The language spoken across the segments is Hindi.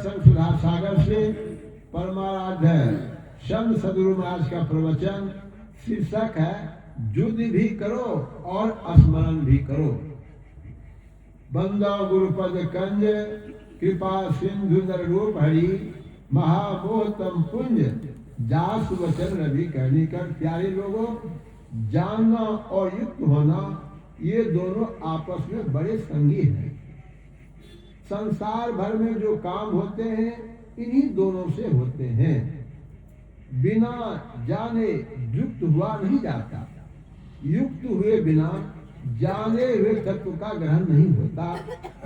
सत्संग सुधा सागर से परमाराध्य शब्द सदगुरु महाराज का प्रवचन शीर्षक है युद्ध भी करो और स्मरण भी करो। बंदा गुरुपद कंज कृपा सिंधु नर रूप हरि महामोहतम पुंज जास वचन रवि करनी कर। प्यारे लोगों, जानना और युक्त होना ये दोनों आपस में बड़े संगी हैं। संसार भर में जो काम होते हैं इन्हीं दोनों से होते हैं। बिना जाने युक्त हुआ नहीं जाता, युक्त हुए बिना जाने हुए तत्व का ग्रहण नहीं होता।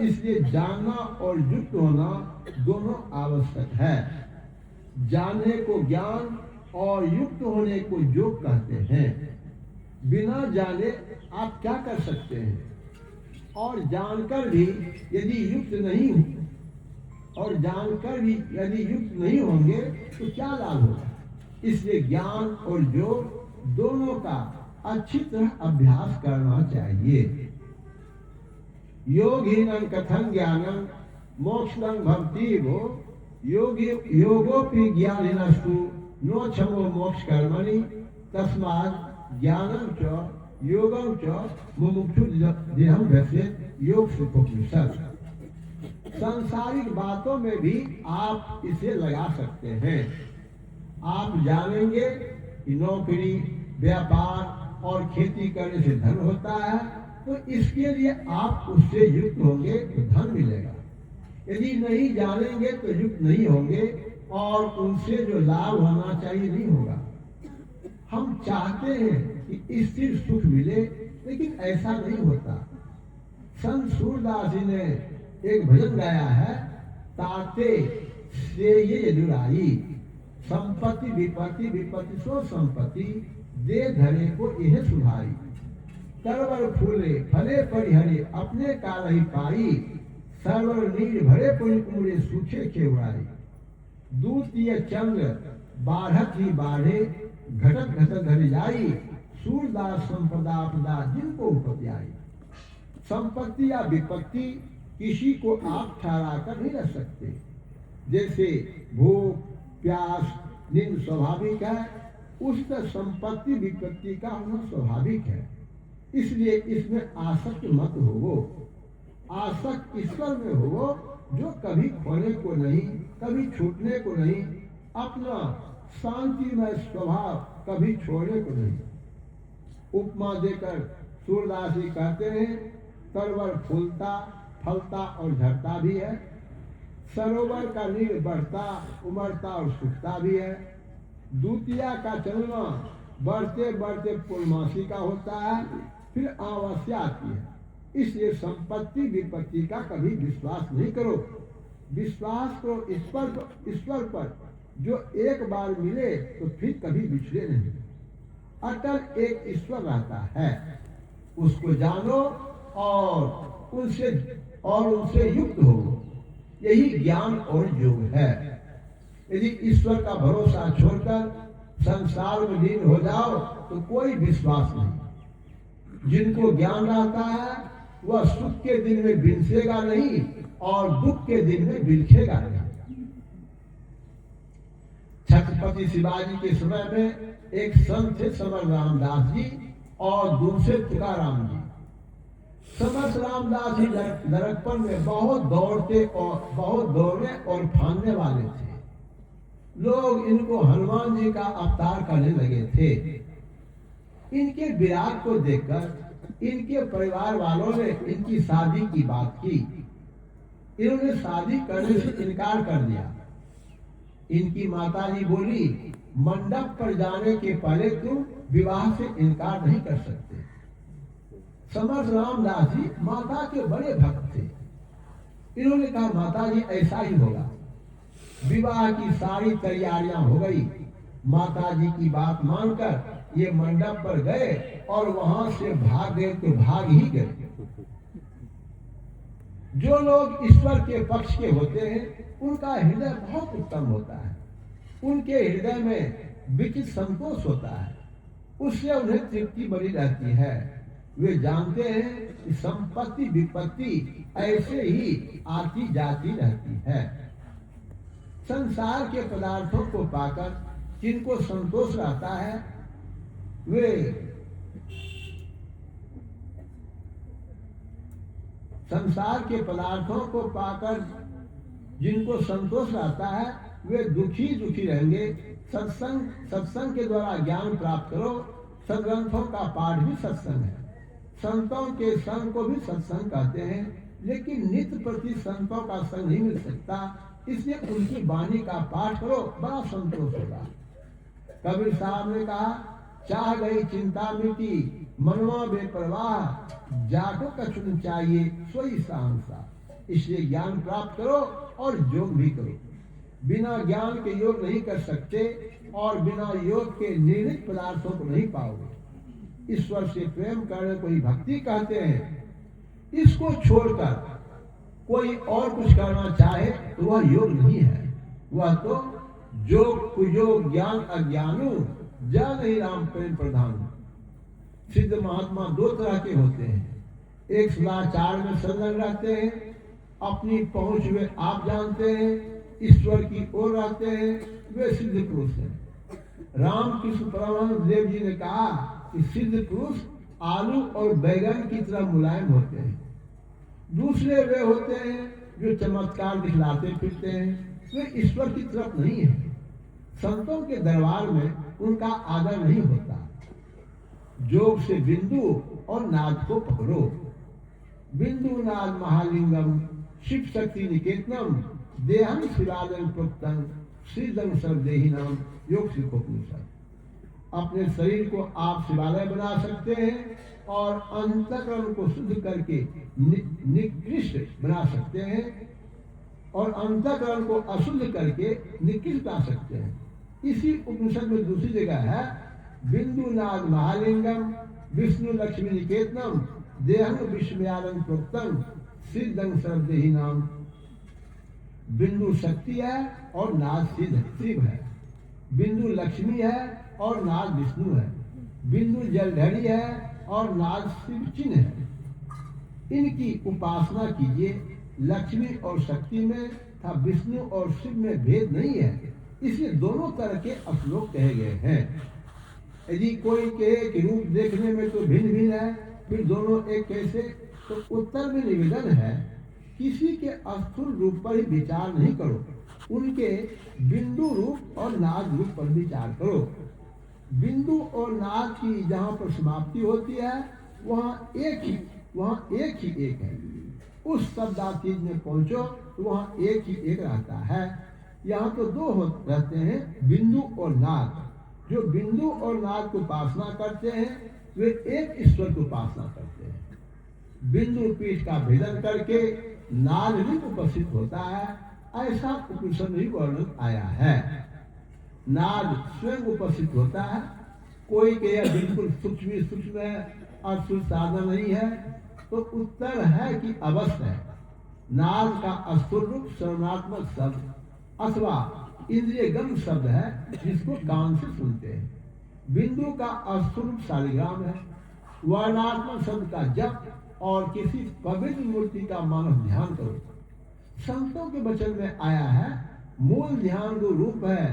इसलिए जानना और युक्त होना दोनों आवश्यक है। जानने को ज्ञान और युक्त होने को योग कहते हैं। बिना जाने आप क्या कर सकते हैं, और जानकर भी यदि युक्त नहीं और जानकर भी यदि युक्त नहीं होंगे तो क्या लाभ होगा। इसलिए ज्ञान और योग दोनों का अच्छी तरह अभ्यास करना चाहिए। योगहीनं कथं ज्ञानं मोक्षं भवति वो योगोपि ज्ञानिनस्तु नो क्षमो मोक्ष कर्मणि तस्मात् ज्ञानं च योगं च मुमुक्षु देहं व्यसेत योग सुखोपनिषद। सांसारिक बातों में भी आप इसे लगा सकते हैं। आप जानेंगे कि नौकरी, व्यापार और खेती करने से धन होता है, तो इसके लिए आप उससे युक्त होंगे तो धन मिलेगा। यदि नहीं जानेंगे तो युक्त नहीं होंगे और उनसे जो लाभ होना चाहिए नहीं होगा। हम चाहते हैं कि स्थिर सुख मिले, लेकिन ऐसा नहीं होता। संत सूरदास जी ने एक भजन गाया है, ताते से ये दुराई संपत्ति विपत्ति विपत्ति सो संपत्ति दे धरे को यह सुधारी। तरवर फूले फले परिहरे अपने काल ही पाई सरवर नीर भरे पुरे सूखे केवड़ाई। दूतीय चंद्र बाढ़त ही बाढ़े घटक घटक धरी जाई सूरदास संपदा अपदा जिनको उपति आई। संपत्ति या विपत्ति किसी को आप ठहरा कर नहीं रख सकते। जैसे भूख प्यास नींद स्वाभाविक है, उस तरह संपत्ति विपत्ति का होना स्वाभाविक है। इसलिए इसमें आसक्त मत होवो। आसक्त ईश्वर में होवो, जो कभी खोने को नहीं, कभी छूटने को नहीं, अपना शांतिमय स्वभाव कभी छोड़ने को नहीं। उपमा देकर सूरदास जी कहते हैं, तरवर फूलता फलता और झड़ता भी है, सरोवर का नीर बढ़ता उमड़ता और सूखता भी है। दूतिया का चलना बढ़ते बढ़ते पूर्णमासी का होता है, फिर अमावस्या आती है। इसलिए संपत्ति विपत्ति का कभी विश्वास नहीं करो। विश्वास करो ईश्वर पर, जो एक बार मिले तो फिर कभी बिछड़े नहीं। अटल एक ईश्वर रहता है, उसको जानो और उनसे युक्त हो। यही ज्ञान और योग है। यदि ईश्वर का भरोसा छोड़कर संसार में लीन हो जाओ तो कोई विश्वास नहीं। जिनको ज्ञान रहता है वह सुख के दिन में बिलसेगा नहीं और दुख के दिन में बिलखेगा नहीं। छत्रपति शिवाजी के समय में एक संत थे समर्थ रामदास जी और दूसरे तुकाराम जी। समर्थ रामदास जी दरकपन में बहुत दौड़ने और फांदने वाले थे। लोग इनको हनुमान जी का अवतार करने लगे थे। इनके विराट को देखकर इनके परिवार वालों ने इनकी शादी की बात की। इन्होंने शादी करने से इनकार कर दिया। इनकी माताजी बोली, मंडप पर जाने के पहले तुम विवाह से इनकार नहीं कर सकते। समर्थ रामदास जी माता के बड़े भक्त थे। इन्होंने कहा, माता जी ऐसा ही होगा। विवाह की सारी तैयारियां हो गई। माता जी की बात मानकर ये मंडप पर गए और वहां से भाग गए तो भाग ही गए। जो लोग ईश्वर के पक्ष के होते हैं उनका हृदय बहुत उत्तम होता है। उनके हृदय में विचित्र संतोष होता है, उससे उन्हें तृप्ति बनी रहती है। वे जानते हैं कि संपत्ति विपत्ति ऐसे ही आती जाती रहती है। संसार के पदार्थों को पाकर जिनको संतोष रहता है, वे संसार के पदार्थों को पाकर जिनको संतोष रहता है, वे दुखी रहेंगे। सत्संग के द्वारा ज्ञान प्राप्त करो। सदग्रंथों का पाठ भी सत्संग है। संतों के संग को भी सत्संग कहते हैं, लेकिन नित्य प्रति संतों का संग नहीं मिल सकता, इसलिए उनकी वाणी का पाठ करो, बड़ा संतोष होगा। कबीर साहब ने कहा, चाह गई चिंता मिटी, मनवा बेपरवाह, जाको कछुन चाहिए सोई सहंसा। इसलिए ज्ञान प्राप्त करो और योग भी करो। बिना ज्ञान के योग नहीं कर सकते और बिना योग के निर्णित पदार्थों को नहीं पाओगे। ईश्वर से प्रेम करने को ही भक्ति कहते हैं। इसको छोड़कर कोई और कुछ करना चाहे तो वह योग नहीं है, वह तो योग कुयोग ज्ञान अज्ञानु जन ही राम प्रेम प्रधान। सिद्ध महात्मा दो तरह के होते हैं। एक सदाचार में संलग्न रहते हैं, अपनी पहुंच वे आप जानते हैं, ईश्वर की ओर रहते हैं, वे सिद्ध पुरुष हैं। रामकृष्ण परमहंस देव जी ने कहा कि सिद्ध पुरुष आलू और बैगन की तरह मुलायम होते हैं। दूसरे वे होते हैं जो चमत्कार दिखलाते फिरते हैं, वे ईश्वर की तरफ नहीं है। संतों के दरबार में उनका आदर नहीं होता। योग से बिंदु और नाद को पकड़ो। बिंदु नाद महालिंगम शिव शक्ति निकेतनम देहम शिवालय प्रोक्तम श्रीदम सर्वदेहिनाम योग शिवोपनिषद। अपने शरीर को आप शिवालय बना सकते हैं और अंतःकरण को शुद्ध करके निकृष्ट बना सकते हैं और अंतःकरण को अशुद्ध करके निकृष्ट बना सकते हैं। इसी उपनिषद में दूसरी जगह है, बिंदु नाद महालिंगम विष्णु लक्ष्मी निकेतनम देहम विश्वयालन प्रोक्तम सिद्धं सर्वदेहिनाम। बिंदु शक्ति है और नाद शिव है। बिंदु लक्ष्मी है और नाद विष्णु है। बिंदु जलधरी है और नाद शिव चिन्ह है। इनकी उपासना कीजिए। लक्ष्मी और शक्ति में था विष्णु और शिव में भेद नहीं है, इसलिए दोनों तरह के श्लोक कहे गए हैं। यदि कोई कहे कि रूप देखने में तो भिन्न भिन्न है, फिर दोनों एक कैसे, तो उत्तर में निवेदन है, किसी के स्थूल रूप पर ही विचार नहीं करो, उनके बिंदु रूप और नाद रूप पर विचार करो। बिंदु और नाद की जहाँ पर समाप्ति होती है वहाँ एक ही एक है। उस शब्दातीत में पहुंचो तो वहाँ एक ही एक रहता है। यहाँ तो दो रहते हैं, बिंदु और नाद। जो बिंदु और नाद को उपासना करते हैं वे एक ईश्वर को उपासना करते हैं। बिंदु पीठ का भेदन करके नाद भी उपस्थित होता है, ऐसा उपनिषद में वर्णन आया है। नाद स्वयं उपस्थित होता है। कोई के यह बिल्कुल सूक्ष्म है और साधन नहीं है, तो उत्तर है कि अवश्य है। नाद का स्थूल रूप सर्वनात्मक शब्द अथवा इंद्रिय गम शब्द है जिसको कान से सुनते हैं। बिंदु का स्थूल रूप शालिग्राम है। वर्णात्मक शब्द का जप और किसी पवित्र मूर्ति का मानव ध्यान करो। संतों के वचन में आया है, मूल ध्यान गुरु रूप है,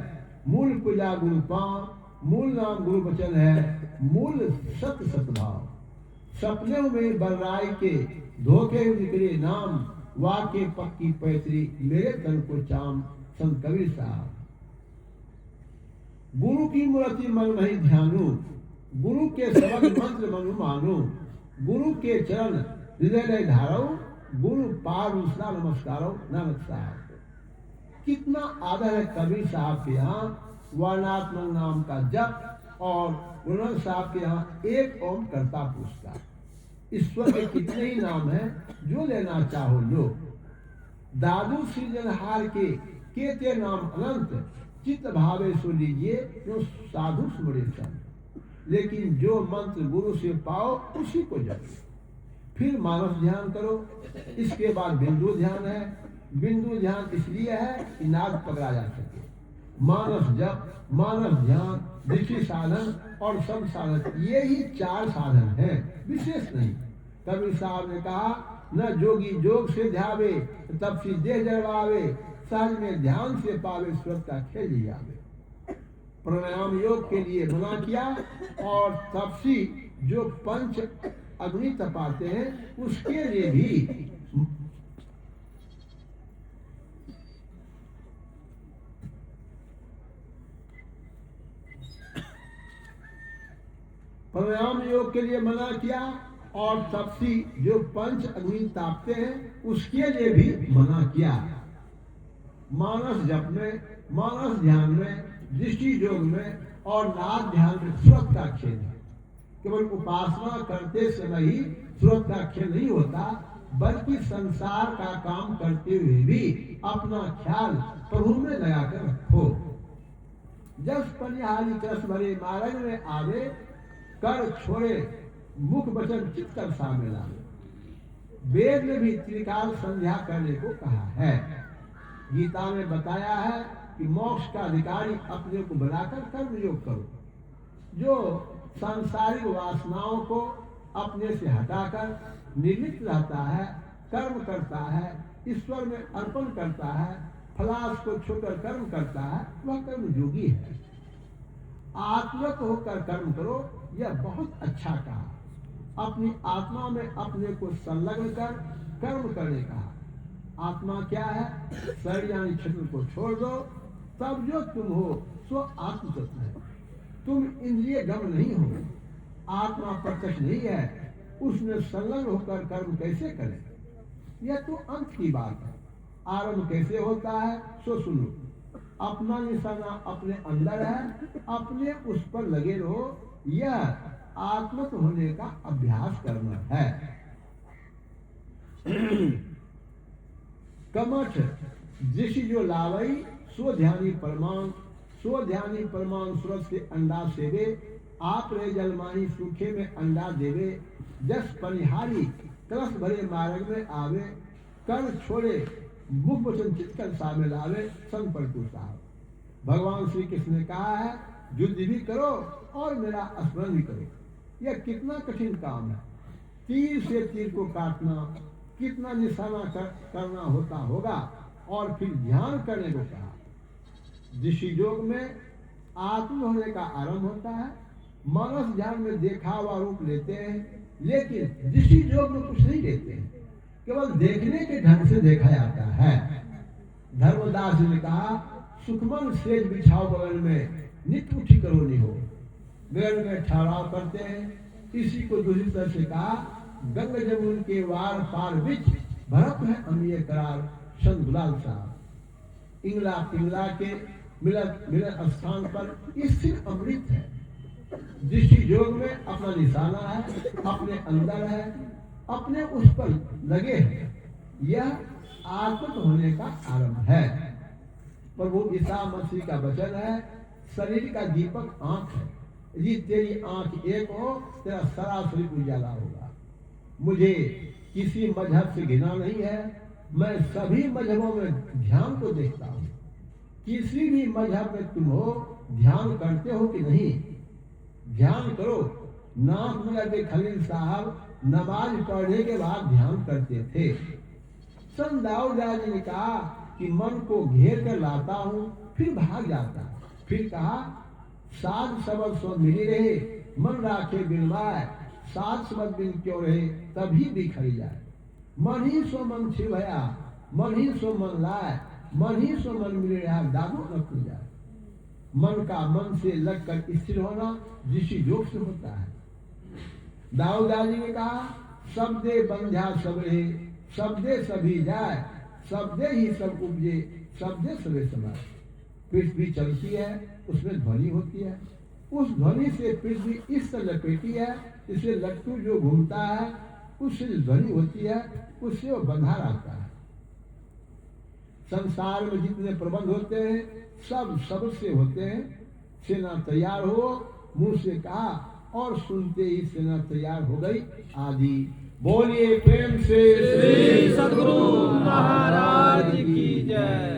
मूल पूजा गुरु पांव, मूल नाम गुरु वचन है, मूल सत्य सतभाव। सपने में बलराय के धोखे निकले नाम, वाके पक्की पैतरी मेरे तन को चाम। संत कबीर साहब। गुरु की मूर्ति मन में ध्यानु, गुरु के शब्द मंत्र मनु मानो, गुरु के चरण हृदय धारो, गुरु पाद उसना नमस्कारो नानक साहब। कितना आदर है कबीर साहब के यहाँ वर्णात्मक नाम का जप और गुरु साहब के यहाँ एक ओम कर्ता पुरुष। ईश्वर के कितने ही नाम हैं, जो लेना चाहो लो। दादू सृजनहार के केते नाम अनंत, चित्त भावे सो लीजिए जो साधु स्मरे संत। लेकिन जो मंत्र गुरु से पाओ उसी को जपो। फिर मानस ध्यान करो। इसके बाद बिंदु ध्यान है। बिंदु ध्यान इसलिए है कि नाद पकड़ा जा सके। मानस जप, मानस ध्यान, दृष्टि साधन और सब साधन, ये ही चार साधन हैं, विशेष नहीं। कबीर साहब ने कहा, न जोगी जोग से ध्यावे, तपसी देह जरवावे, सहज में ध्यान से पावे, स्वर्ग का खेल ही आवे। प्राणायाम योग के लिए मना किया, और तपसी जो पंच अग्नि तपाते हैं उसके लिए भी प्राणायाम योग के लिए मना किया, और तपसी जो पंच अग्नि तापते हैं उसके लिए भी मना किया। मानस जप में, मानस ध्यान में, दृष्टि योग में और नाद ध्यान में स्वर्ग का खेल है। केवल उपासना करते समय ही स्वर्ग का खेल नहीं होता, बल्कि संसार का काम करते हुए भी अपना ख्याल प्रभु में लगाकर रखो। जस पनिहारी कृष्ण भरे मार्ग में आवे, कर छोड़े मुख वचन चित्त कर सामने लावे। वेद में भी त्रिकाल संध्या करने को कहा है। गीता में बताया है कि मोक्ष का अधिकारी अपने को बनाकर कर्म योग करो। जो सांसारिक वासनाओं को अपने से हटाकर निर्लिप्त रहता है, कर्म करता है, ईश्वर में अर्पण करता है, फलास को छोड़कर कर्म करता है, वह कर्म योगी है। आत्मक होकर कर्म करो, यह बहुत अच्छा कहा। अपनी आत्मा में अपने को संलग्न कर कर्म करने कहा। आत्मा क्या है? शरीर यानी क्षेत्र को छोड़ दो, तब जो तुम हो सो आत्म तत्व है। तुम इंद्रिय गम नहीं हो, आत्मा प्रत्यक्ष नहीं है, उसमें संलग्न होकर कर्म कैसे करें? यह तो अंत की बात है। आरंभ कैसे होता है सो सुनो। अपना निशाना अपने अंदर है, अपने उस पर लगे रहो। यह आत्मक होने का अभ्यास करना है। कमठ जिस जो लावई सो ध्यानी परमान, सो ध्यानी परमान सूरज से अंडा सेवे, आप रे जलमानी सूखे में अंडा देवे। जस परिहारी कलश भरे मार्ग में आवे, कर छोड़े मुख वचन चित्त कर सामने लावे। संग पलटू साहब भगवान श्री कृष्ण ने कहा है, युद्ध भी करो और मेरा स्मरण भी करो। यह कितना कठिन काम है। तीर से तीर को काटना, कितना निशाना करना होता होगा, और फिर ध्यान करने को कहा। दृष्टि योग में आत्म होने का आरंभ होता है। मानस ध्यान में देखा हुआ रूप लेते हैं, लेकिन दृष्टि योग में कुछ नहीं लेते हैं, केवल देखने के ढंग से देखा जाता है। धर्मदास ने कहा, सुखमन सेज बिछाओ बगल में, नित्य उठी करो नहीं हो। बगल में ठहराव करते हैं। इसी को दूसरी तरह से कहा, गंग जमुन के वार पार बीच भरत है अमीय करार। संत गुलाल साहब इंगला पिंगला के मिलन स्थान पर स्थिर अमृत है। दृष्टि योग में अपना निशाना है, अपने अंदर है, अपने उस पर लगे हैं। यह आत्म होने का आरंभ है। प्रभु ईसा मसीह का वचन है, शरीर का दीपक आंख है। यदि तेरी आंख एक हो, तेरा सारा शरीर उजाला होगा। मुझे किसी मजहब से घृणा नहीं है, मैं सभी मजहबों में ध्यान को देखता हूँ। किसी भी मजहब में तुम हो, ध्यान करते हो कि नहीं? ध्यान करो। नाथ मुराद खलील साहब नमाज पढ़ने के बाद ध्यान करते थे। संत दाऊद ने कहा कि मन को घेर कर लाता हूँ, फिर भाग जाता। फिर कहा, साध सबद सो मिली रहे, मन राखे बिनवाए। साध सबद बिन क्यों रहे, तभी बिखर जाए। मन ही सो मन छिभया, मन ही सो मन लाए, मन ही सो मन मिले रहा, दादो न खुल जाए। मन का मन से लगकर स्थिर होना दृष्टि योग से होता है। दाऊदाजी ने कहा, शब्दे बंध्या सबरे, शब्दे सभी जाए, शब्दे ही सब उपजे, शब्दे सबे समाए। पृथ्वी चलती है, उसमें ध्वनि होती है। उस ध्वनि से पृथ्वी इस तरह लपेटी है, इसलिए लट्टू जो घूमता है उससे ध्वनि होती है, उससे वो बंधा रहता है। संसार में जितने प्रबंध होते हैं सब शब्द से होते हैं। सेना तैयार हो, मुंह से कहा और सुनते ही सेना तैयार हो गई। आदि बोलिए प्रेम से श्री सद्गुरु महाराज की जय।